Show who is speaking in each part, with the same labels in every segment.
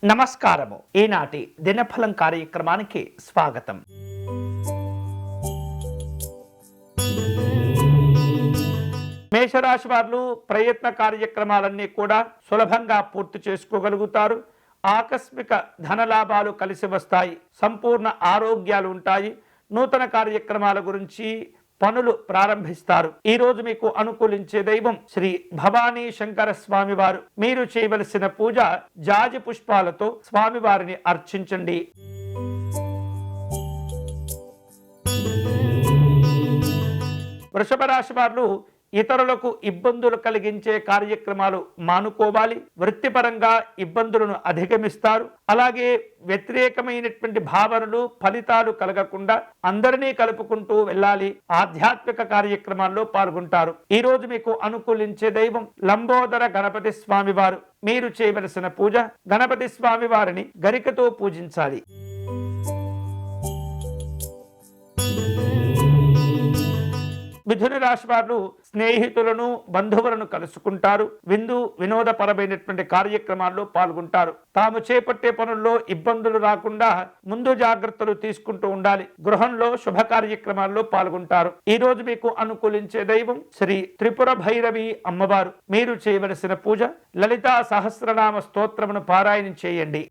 Speaker 1: నమస్కారము. ఈనాటి దినఫలం కార్యక్రమానికి స్వాగతం. మేషరాశి వారు ప్రయత్న కార్యక్రమాలన్నీ కూడా సులభంగా పూర్తి చేసుకోగలుగుతారు. ఆకస్మిక ధనలాభాలు కలిసి వస్తాయి. సంపూర్ణ ఆరోగ్యాలు ఉంటాయి. నూతన కార్యక్రమాల గురించి పనులు ప్రారంభిస్తారు. ఈ రోజు మీకు అనుకూలించే దైవం శ్రీ భవానీ శంకర స్వామి వారు. మీరు చేయవలసిన పూజ జాజి పుష్పాలతో స్వామివారిని అర్చించండి. వృషభ రాశి వారు ఇతరులకు ఇబ్బందులు కలిగించే కార్యక్రమాలు మానుకోవాలి. వృత్తిపరంగా ఇబ్బందులను అధిగమిస్తారు. అలాగే వ్యతిరేకమైనటువంటి భావనలు ఫలితాలు కలగకుండా అందరినీ కలుపుకుంటూ వెళ్ళాలి. ఆధ్యాత్మిక కార్యక్రమాల్లో పాల్గొంటారు. ఈ రోజు మీకు అనుకూలించే దైవం లంబోదర గణపతి స్వామి వారు. మీరు చేయవలసిన పూజ గణపతి స్వామి వారిని గరికతో పూజించాలి. మిథున రాశి వారు స్నేహితులను బంధువులను కలుసుకుంటారు. విందు వినోదపరమైనటువంటి కార్యక్రమాల్లో పాల్గొంటారు. తాము చేపట్టే పనుల్లో ఇబ్బందులు రాకుండా ముందు జాగ్రత్తలు తీసుకుంటూ ఉండాలి. గృహంలో శుభ కార్యక్రమాల్లో పాల్గొంటారు. ఈ రోజు మీకు అనుకూలించే దైవం శ్రీ త్రిపుర భైరవి అమ్మవారు. మీరు చేయవలసిన పూజ లలితా సహస్రనామ స్తోత్రమును పారాయణం చేయండి.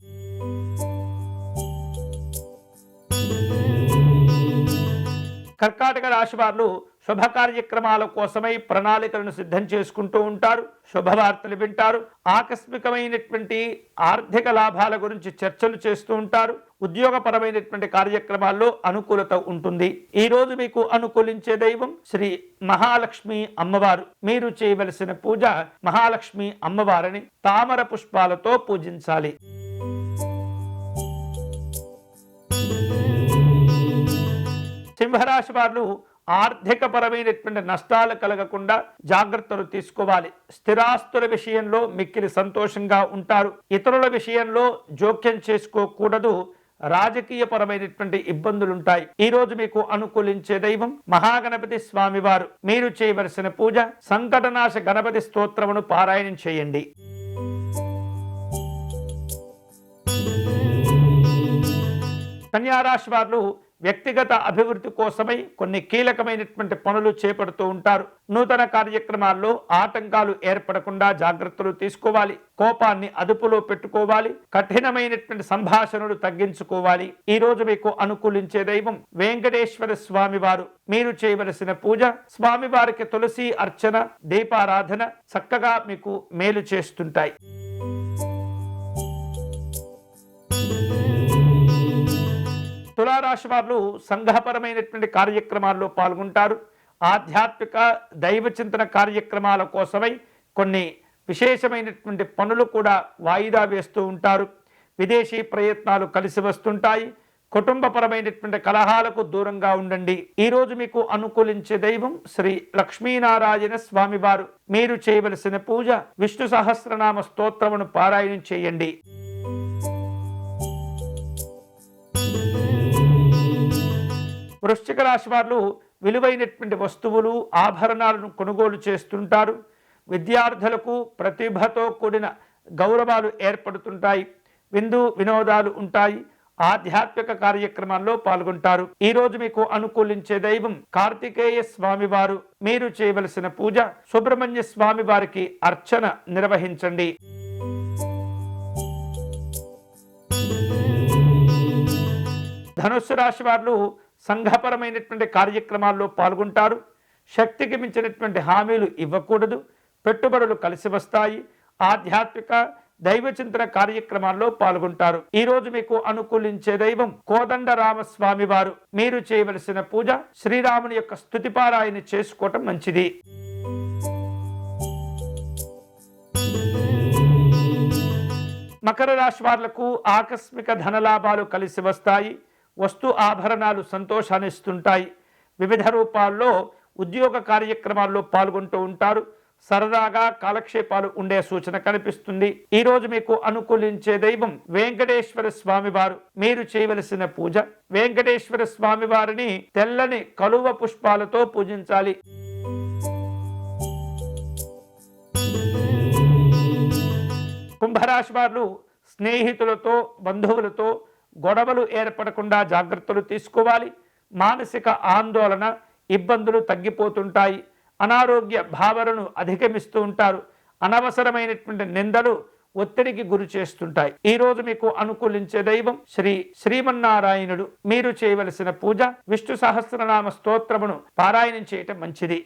Speaker 1: కర్కాటక రాశి వారు శుభ కార్యక్రమాల కోసమై ప్రణాళికలను సిద్ధం చేసుకుంటూ ఉంటారు. శుభవార్తలు వింటారు. ఆకస్మికమైనటువంటి ఆర్థిక లాభాల గురించి చర్చలు చేస్తూ ఉంటారు. ఉద్యోగపరమైనటువంటి కార్యక్రమాల్లో అనుకూలత ఉంటుంది. ఈ రోజు మీకు అనుకూలించే దైవం శ్రీ మహాలక్ష్మి అమ్మవారు. మీరు చేయవలసిన పూజ మహాలక్ష్మి అమ్మవారిని తామర పుష్పాలతో పూజించాలి. సింహరాశి వారు ఆర్థిక పరమైనటువంటి నష్టాలు కలగకుండా జాగ్రత్తలు తీసుకోవాలి. స్థిరాస్తుల విషయంలో మిక్కిలి సంతోషంగా ఉంటారు. ఇతరుల విషయంలో జోక్యం చేసుకోకూడదు. రాజకీయ పరమైనటువంటి ఇబ్బందులుంటాయి. ఈ రోజు మీకు అనుకూలించే దైవం మహాగణపతి స్వామి వారు. మీరు చేయవలసిన పూజ సంకటనాశ గణపతి స్తోత్రమును పారాయణం చేయండి. కన్యారాశి వారు వ్యక్తిగత అభివృద్ధి కోసమై కొన్ని కీలకమైనటువంటి పనులు చేపడుతూ ఉంటారు. నూతన కార్యక్రమాల్లో ఆటంకాలు ఏర్పడకుండా జాగ్రత్తలు తీసుకోవాలి. కోపాన్ని అదుపులో పెట్టుకోవాలి. కఠినమైనటువంటి సంభాషణలు తగ్గించుకోవాలి. ఈ రోజు మీకు అనుకూలించే దైవం వెంకటేశ్వర స్వామి వారు. మీరు చేయవలసిన పూజ స్వామివారికి తులసి అర్చన దీపారాధన చక్కగా మీకు మేలు చేస్తుంటాయి. తులారాశి వారు సంఘపరమైనటువంటి కార్యక్రమాల్లో పాల్గొంటారు. ఆధ్యాత్మిక దైవ చింతన కార్యక్రమాల కోసమై కొన్ని విశేషమైనటువంటి పనులు కూడా వాయిదా వేస్తూ ఉంటారు. విదేశీ ప్రయత్నాలు కలిసి వస్తుంటాయి. కుటుంబపరమైనటువంటి కలహాలకు దూరంగా ఉండండి. ఈ రోజు మీకు అనుకూలించే దైవం శ్రీ లక్ష్మీనారాయణ స్వామి వారు. మీరు చేయవలసిన పూజ విష్ణు సహస్రనామ స్తోత్రమును పారాయణం చేయండి. వృశ్చిక రాశి వారు విలువైనటువంటి వస్తువులు ఆభరణాలను కొనుగోలు చేస్తుంటారు. విద్యార్థులకు ప్రతిభతో కూడిన గౌరవాలు ఏర్పడుతుంటాయి. విందు వినోదాలు ఉంటాయి. ఆధ్యాత్మిక కార్యక్రమాల్లో పాల్గొంటారు. ఈ రోజు మీకు అనుకూలించే దైవం కార్తికేయ స్వామి వారు. మీరు చేయవలసిన పూజ సుబ్రహ్మణ్య స్వామి వారికి అర్చన నిర్వహించండి. ధనుస్సు రాశి వారు సంఘపరమైనటువంటి కార్యక్రమాల్లో పాల్గొంటారు. శక్తికి మించినటువంటి హామీలు ఇవ్వకూడదు. పెట్టుబడులు కలిసి వస్తాయి. ఆధ్యాత్మిక దైవ చింతన కార్యక్రమాల్లో పాల్గొంటారు. ఈ రోజు మీకు అనుకూలించే దైవం కోదండరామస్వామి వారు. మీరు చేయవలసిన పూజ శ్రీరాముని యొక్క స్తుతిపారాయణ చేసుకోవటం మంచిది. మకర రాశి వాళ్లకు ఆకస్మిక ధనలాభాలు కలిసి వస్తాయి. వస్తు ఆభరణాలు సంతోషాన్ని ఇస్తుంటాయి. వివిధ రూపాల్లో ఉద్యోగ కార్యక్రమాల్లో పాల్గొంటూ ఉంటారు. సరదాగా కాలక్షేపాలు ఉండే సూచన కనిపిస్తుంది. ఈ రోజు మీకు అనుకూలించే దైవం వెంకటేశ్వర స్వామి వారు. మీరు చేయవలసిన పూజ వెంకటేశ్వర స్వామి వారిని తెల్లని కలువ పుష్పాలతో పూజించాలి. కుంభరాశి వారు స్నేహితులతో బంధువులతో గొడవలు ఏర్పడకుండా జాగ్రత్తలు తీసుకోవాలి. మానసిక ఆందోళన ఇబ్బందులు తగ్గిపోతుంటాయి. అనారోగ్య భావనను అధిగమిస్తూ ఉంటారు. అనవసరమైనటువంటి నిందలు ఒత్తిడికి గురి చేస్తుంటాయి. ఈరోజు మీకు అనుకూలించే దైవం శ్రీమన్నారాయణుడు. మీరు చేయవలసిన పూజ విష్ణు సహస్రనామ స్తోత్రమును పారాయణం చేయటం మంచిది.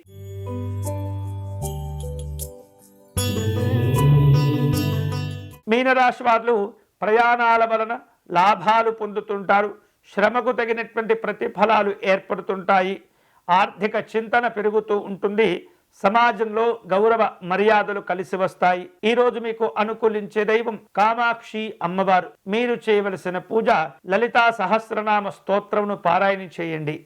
Speaker 1: మీనరాశి వారు ప్రయాణాల వలన లాభాలు పొందుతుంటారు. శ్రమకు తగినటువంటి ప్రతిఫలాలు ఏర్పడుతుంటాయి. ఆర్థిక చింతన పెరుగుతూ ఉంటుంది. సమాజంలో గౌరవ మర్యాదలు కలిసి వస్తాయి. ఈరోజు మీకు అనుకూలించే దైవం కామాక్షి అమ్మవారు. మీరు చేయవలసిన పూజ లలితా సహస్రనామ స్తోత్రమును పారాయణం చేయండి.